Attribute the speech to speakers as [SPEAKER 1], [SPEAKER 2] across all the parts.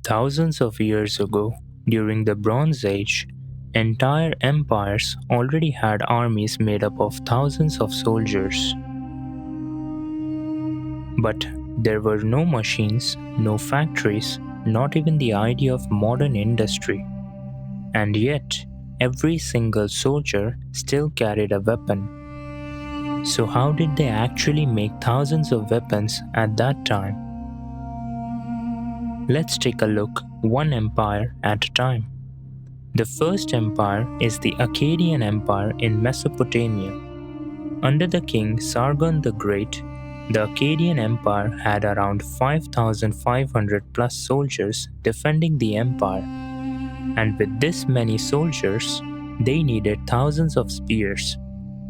[SPEAKER 1] Thousands of years ago, during the Bronze Age, entire empires already had armies made up of thousands of soldiers. But there were no machines, no factories, not even the idea of modern industry. And yet, every single soldier still carried a weapon. So, how did they actually make thousands of weapons at that time? Let's take a look, one empire at a time. The first empire is the Akkadian Empire in Mesopotamia. Under the king Sargon the Great, the Akkadian Empire had around 5,500 plus soldiers defending the empire. And with this many soldiers, they needed thousands of spears.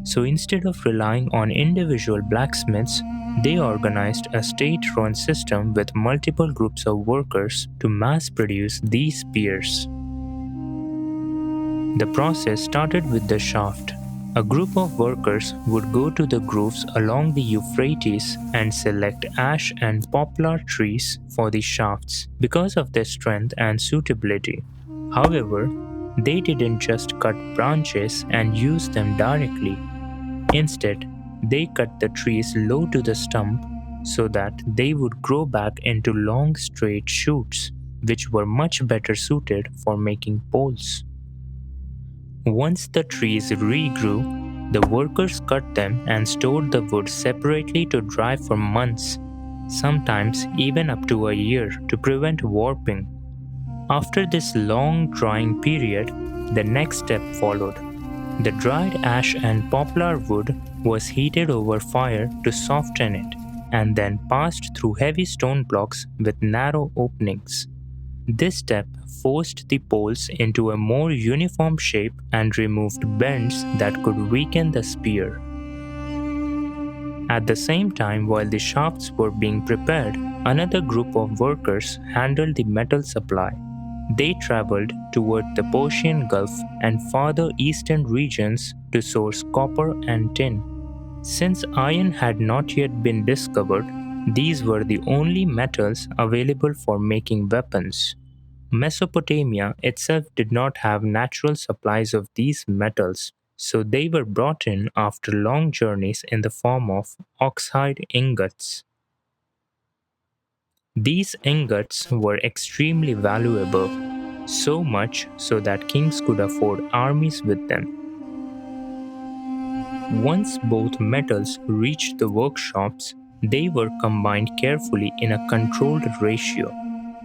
[SPEAKER 1] So instead of relying on individual blacksmiths, they organized a state-run system with multiple groups of workers to mass produce these spears. The process started with the shaft. A group of workers would go to the groves along the Euphrates and select ash and poplar trees for the shafts because of their strength and suitability. However, they didn't just cut branches and use them directly. Instead, they cut the trees low to the stump so that they would grow back into long straight shoots, which were much better suited for making poles. Once the trees regrew, the workers cut them and stored the wood separately to dry for months, sometimes even up to a year, to prevent warping. After this long drying period, the next step followed. The dried ash and poplar wood was heated over fire to soften it and then passed through heavy stone blocks with narrow openings. This step forced the poles into a more uniform shape and removed bends that could weaken the spear. At the same time, while the shafts were being prepared, another group of workers handled the metal supply. They traveled toward the Persian Gulf and farther eastern regions to source copper and tin. Since iron had not yet been discovered, these were the only metals available for making weapons. Mesopotamia itself did not have natural supplies of these metals, so they were brought in after long journeys in the form of oxhide ingots. These ingots were extremely valuable, so much so that kings could afford armies with them. Once both metals reached the workshops, they were combined carefully in a controlled ratio,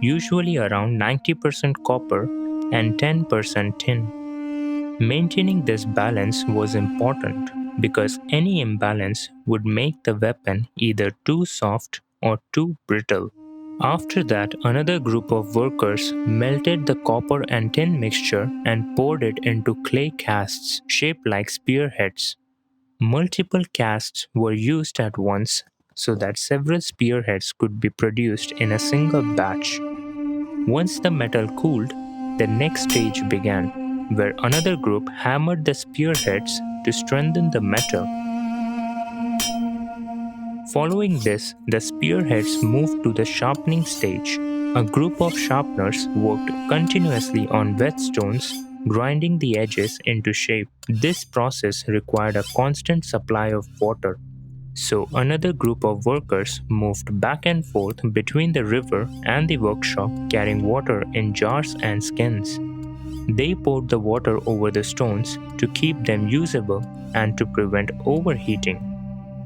[SPEAKER 1] usually around 90% copper and 10% tin. Maintaining this balance was important because any imbalance would make the weapon either too soft or too brittle. After that, another group of workers melted the copper and tin mixture and poured it into clay casts shaped like spearheads. Multiple casts were used at once so that several spearheads could be produced in a single batch. Once the metal cooled, the next stage began, where another group hammered the spearheads to strengthen the metal. Following this, the spearheads moved to the sharpening stage. A group of sharpeners worked continuously on whetstones, grinding the edges into shape. This process required a constant supply of water. So another group of workers moved back and forth between the river and the workshop carrying water in jars and skins. They poured the water over the stones to keep them usable and to prevent overheating.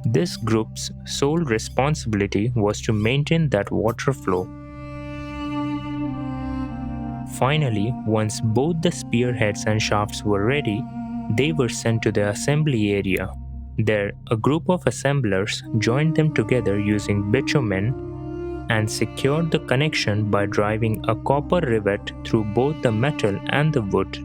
[SPEAKER 1] This group's sole responsibility was to maintain that water flow. Finally, once both the spearheads and shafts were ready, they were sent to the assembly area. There, a group of assemblers joined them together using bitumen and secured the connection by driving a copper rivet through both the metal and the wood.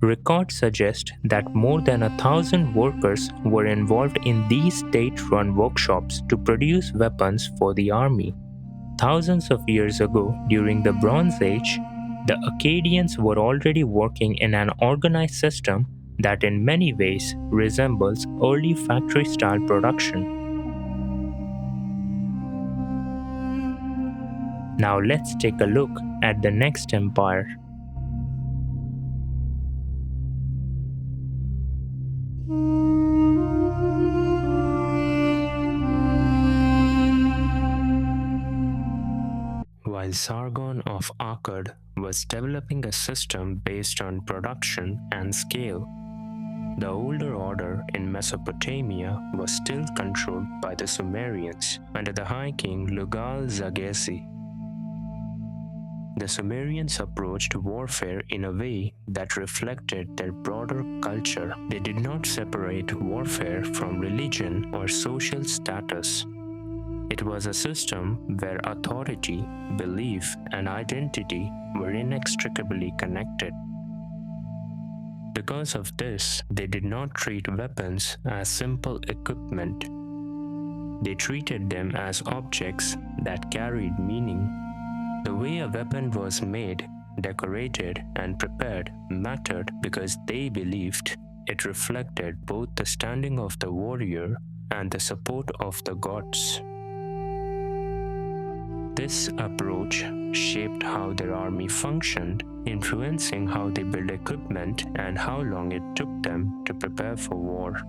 [SPEAKER 1] Records suggest that more than 1,000 workers were involved in these state-run workshops to produce weapons for the army. Thousands of years ago, during the Bronze Age, the Akkadians were already working in an organized system that in many ways resembles early factory-style production. Now let's take a look at the next empire. While Sargon of Akkad was developing a system based on production and scale, the older order in Mesopotamia was still controlled by the Sumerians under the High King Lugal-Zaggisi. The Sumerians approached warfare in a way that reflected their broader culture. They did not separate warfare from religion or social status. It was a system where authority, belief, and identity were inextricably connected. Because of this, they did not treat weapons as simple equipment. They treated them as objects that carried meaning. The way a weapon was made, decorated, and prepared mattered because they believed it reflected both the standing of the warrior and the support of the gods. This approach shaped how their army functioned, influencing how they built equipment and how long it took them to prepare for war.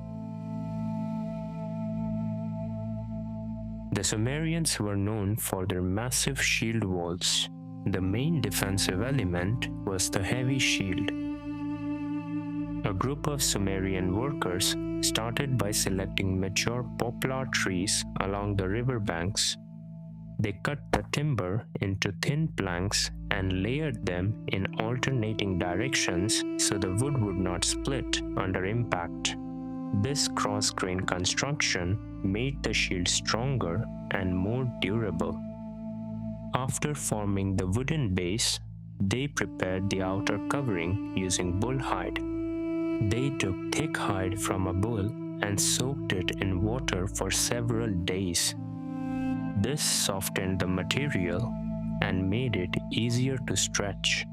[SPEAKER 1] The Sumerians were known for their massive shield walls. The main defensive element was the heavy shield. A group of Sumerian workers started by selecting mature poplar trees along the riverbanks. They cut the timber into thin planks and layered them in alternating directions so the wood would not split under impact. This cross-grain construction made the shield stronger and more durable. After forming the wooden base, they prepared the outer covering using bull hide. They took thick hide from a bull and soaked it in water for several days. This softened the material and made it easier to stretch.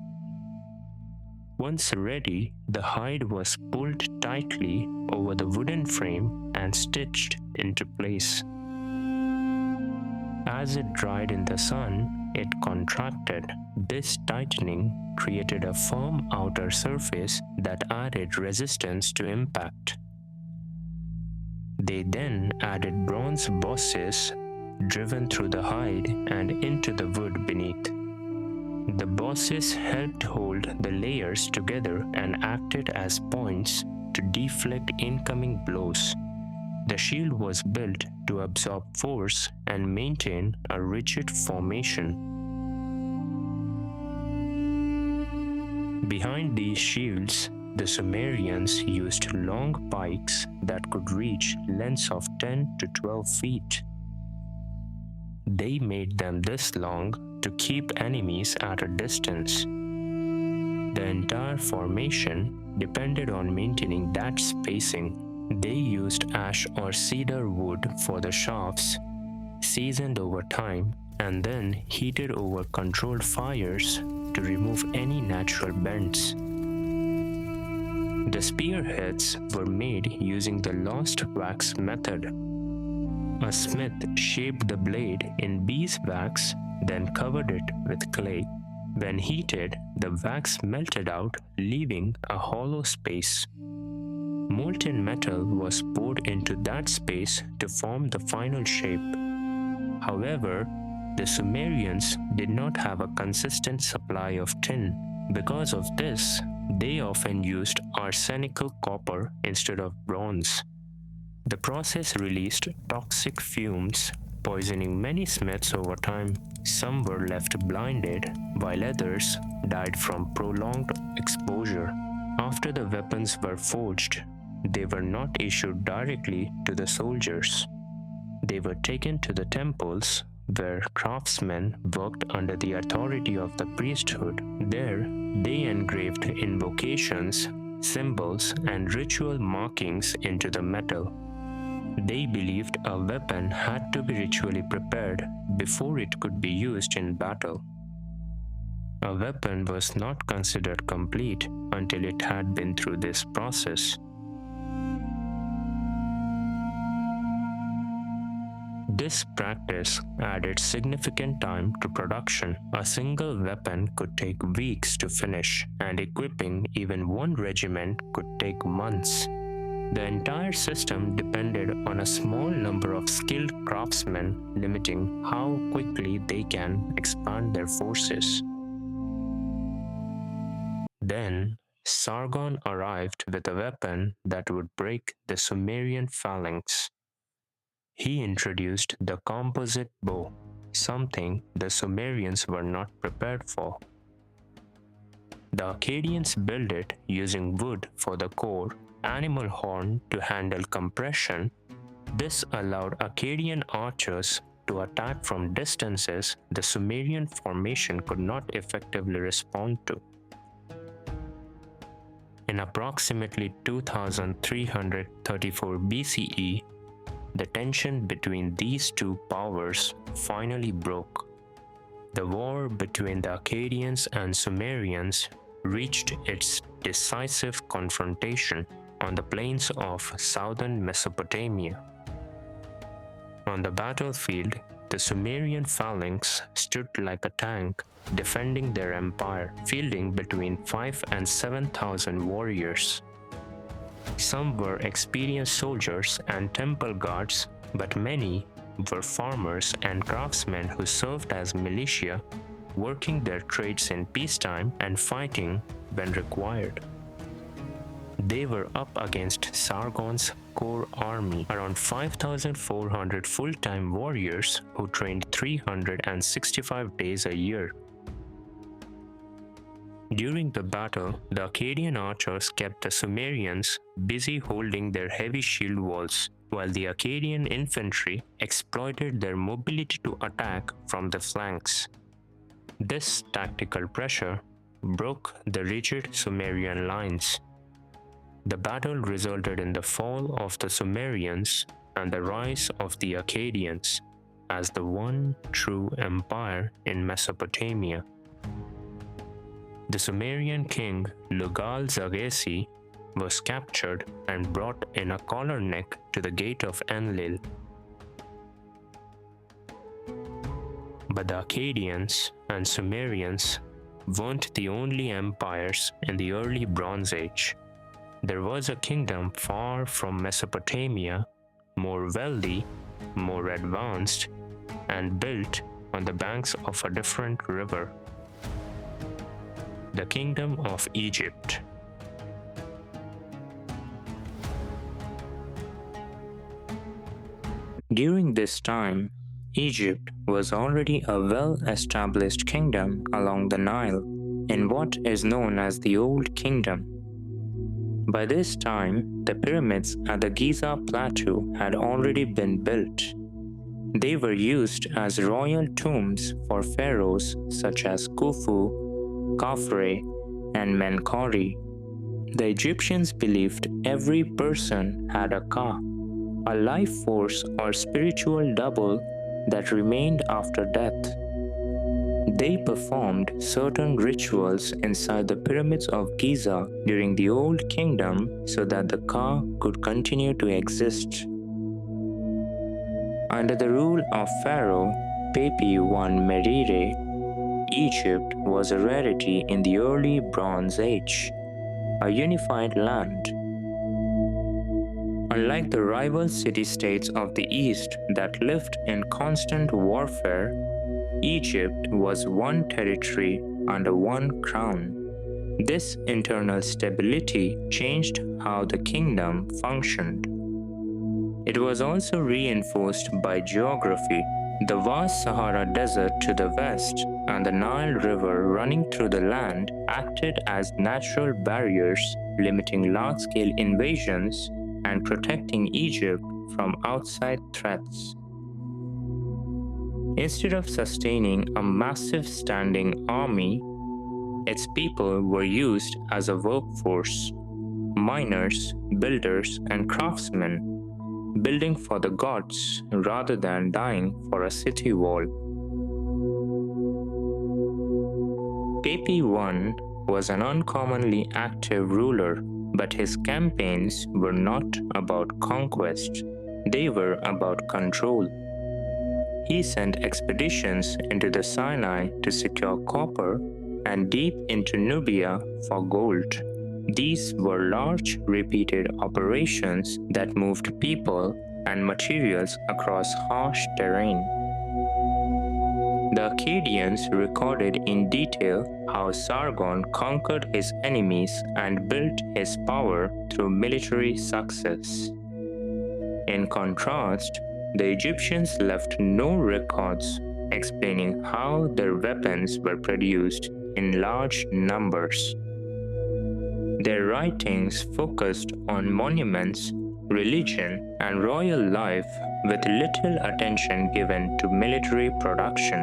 [SPEAKER 1] Once ready, the hide was pulled tightly over the wooden frame and stitched into place. As it dried in the sun, it contracted. This tightening created a firm outer surface that added resistance to impact. They then added bronze bosses driven through the hide and into the wood beneath. The bosses helped hold the layers together and acted as points to deflect incoming blows. The shield was built to absorb force and maintain a rigid formation. Behind these shields, the Sumerians used long pikes that could reach lengths of 10 to 12 feet. They made them this long to keep enemies at a distance. The entire formation depended on maintaining that spacing. They used ash or cedar wood for the shafts, seasoned over time, and then heated over controlled fires to remove any natural bends. The spearheads were made using the lost wax method. A smith shaped the blade in beeswax, then covered it with clay. When heated, the wax melted out, leaving a hollow space. Molten metal was poured into that space to form the final shape. However, the Sumerians did not have a consistent supply of tin. Because of this, they often used arsenical copper instead of bronze. The process released toxic fumes, poisoning many smiths over time. Some were left blinded, while others died from prolonged exposure. After the weapons were forged, they were not issued directly to the soldiers. They were taken to the temples, where craftsmen worked under the authority of the priesthood. There, they engraved invocations, symbols, and ritual markings into the metal. They believed a weapon had to be ritually prepared before it could be used in battle. A weapon was not considered complete until it had been through this process. This practice added significant time to production. A single weapon could take weeks to finish, and equipping even one regiment could take months. The entire system depended on a small number of skilled craftsmen, limiting how quickly they can expand their forces. Then, Sargon arrived with a weapon that would break the Sumerian phalanx. He introduced the composite bow, something the Sumerians were not prepared for. The Akkadians built it using wood for the core, animal horn to handle compression. This allowed Akkadian archers to attack from distances the Sumerian formation could not effectively respond to. In approximately 2334 BCE, the tension between these two powers finally broke. The war between the Akkadians and Sumerians reached its decisive confrontation on the plains of southern Mesopotamia. On the battlefield, the Sumerian phalanx stood like a tank, defending their empire, fielding between 5,000 and 7,000 warriors. Some were experienced soldiers and temple guards, but many were farmers and craftsmen who served as militia, working their trades in peacetime and fighting when required. They were up against Sargon's core army, around 5,400 full-time warriors who trained 365 days a year. During the battle, the Akkadian archers kept the Sumerians busy holding their heavy shield walls, while the Akkadian infantry exploited their mobility to attack from the flanks. This tactical pressure broke the rigid Sumerian lines. The battle resulted in the fall of the Sumerians and the rise of the Akkadians as the one true empire in Mesopotamia. The Sumerian king Lugal-Zaggisi was captured and brought in a collar neck to the gate of Enlil. But the Akkadians and Sumerians weren't the only empires in the early Bronze Age. There was a kingdom far from Mesopotamia, more wealthy, more advanced, and built on the banks of a different river. The Kingdom of Egypt. During this time, Egypt was already a well-established kingdom along the Nile, in what is known as the Old Kingdom. By this time, the pyramids at the Giza Plateau had already been built. They were used as royal tombs for pharaohs such as Khufu, Khafre, and Menkaure. The Egyptians believed every person had a Ka, a life force or spiritual double that remained after death. They performed certain rituals inside the pyramids of Giza during the Old Kingdom so that the Ka could continue to exist. Under the rule of Pharaoh Pepi I Merire, Egypt was a rarity in the early Bronze Age, a unified land. Unlike the rival city-states of the East that lived in constant warfare, Egypt was one territory under one crown. This internal stability changed how the kingdom functioned. It was also reinforced by geography. The vast Sahara Desert to the west and the Nile River running through the land acted as natural barriers, limiting large-scale invasions and protecting Egypt from outside threats. Instead of sustaining a massive standing army, its people were used as a workforce: miners, builders, and craftsmen, building for the gods rather than dying for a city wall. Pepi I was an uncommonly active ruler, but his campaigns were not about conquest, they were about control. He sent expeditions into the Sinai to secure copper and deep into Nubia for gold. These were large, repeated operations that moved people and materials across harsh terrain. The Akkadians recorded in detail how Sargon conquered his enemies and built his power through military success. In contrast, the Egyptians left no records explaining how their weapons were produced in large numbers. Their writings focused on monuments, religion, and royal life with little attention given to military production.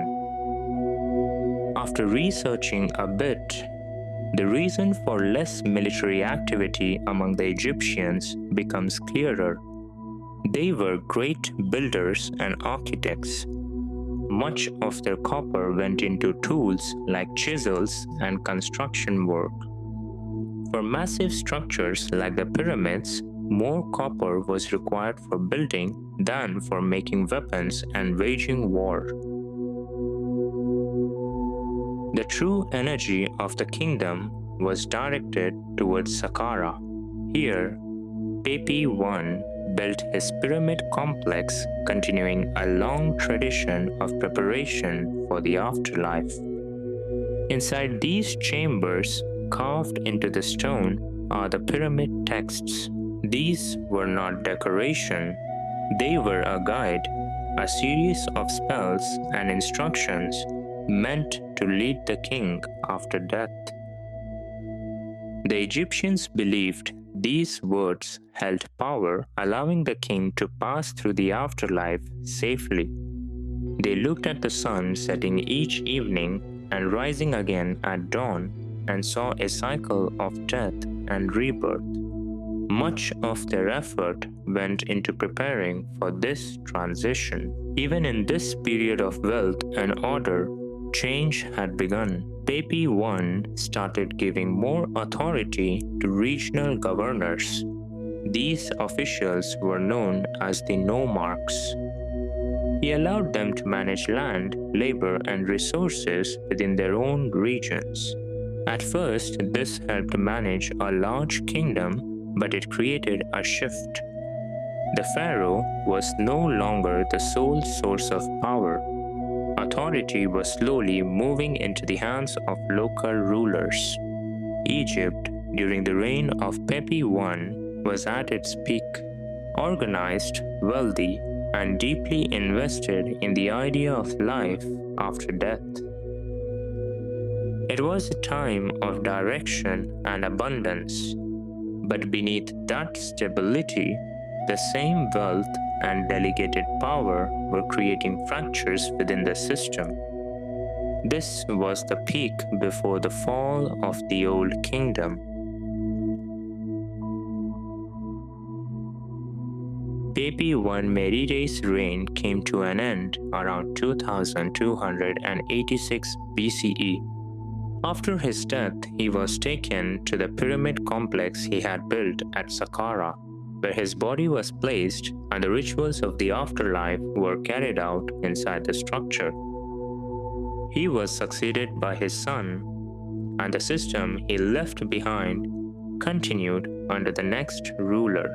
[SPEAKER 1] After researching a bit, the reason for less military activity among the Egyptians becomes clearer. They were great builders and architects. Much of their copper went into tools like chisels and construction work. For massive structures like the pyramids, more copper was required for building than for making weapons and waging war. The true energy of the kingdom was directed towards Saqqara. Here, Pepi I built his pyramid complex, continuing a long tradition of preparation for the afterlife. Inside these chambers, carved into the stone, are the pyramid texts. These were not decoration, they were a guide, a series of spells and instructions meant to lead the king after death. The Egyptians believed these words held power, allowing the king to pass through the afterlife safely. They looked at the sun setting each evening and rising again at dawn and saw a cycle of death and rebirth. Much of their effort went into preparing for this transition. Even in this period of wealth and order, change had begun. Pepi I started giving more authority to regional governors. These officials were known as the nomarchs. He allowed them to manage land, labor, and resources within their own regions. At first, this helped manage a large kingdom, but it created a shift. The pharaoh was no longer the sole source of power. Authority was slowly moving into the hands of local rulers. Egypt, during the reign of Pepi I, was at its peak, organized, wealthy, and deeply invested in the idea of life after death. It was a time of direction and abundance, but beneath that stability, the same wealth and delegated power were creating fractures within the system. This was the peak before the fall of the Old Kingdom. Pepi I Merire's reign came to an end around 2286 BCE. After his death, he was taken to the pyramid complex he had built at Saqqara, where his body was placed and the rituals of the afterlife were carried out inside the structure. He was succeeded by his son, and the system he left behind continued under the next ruler.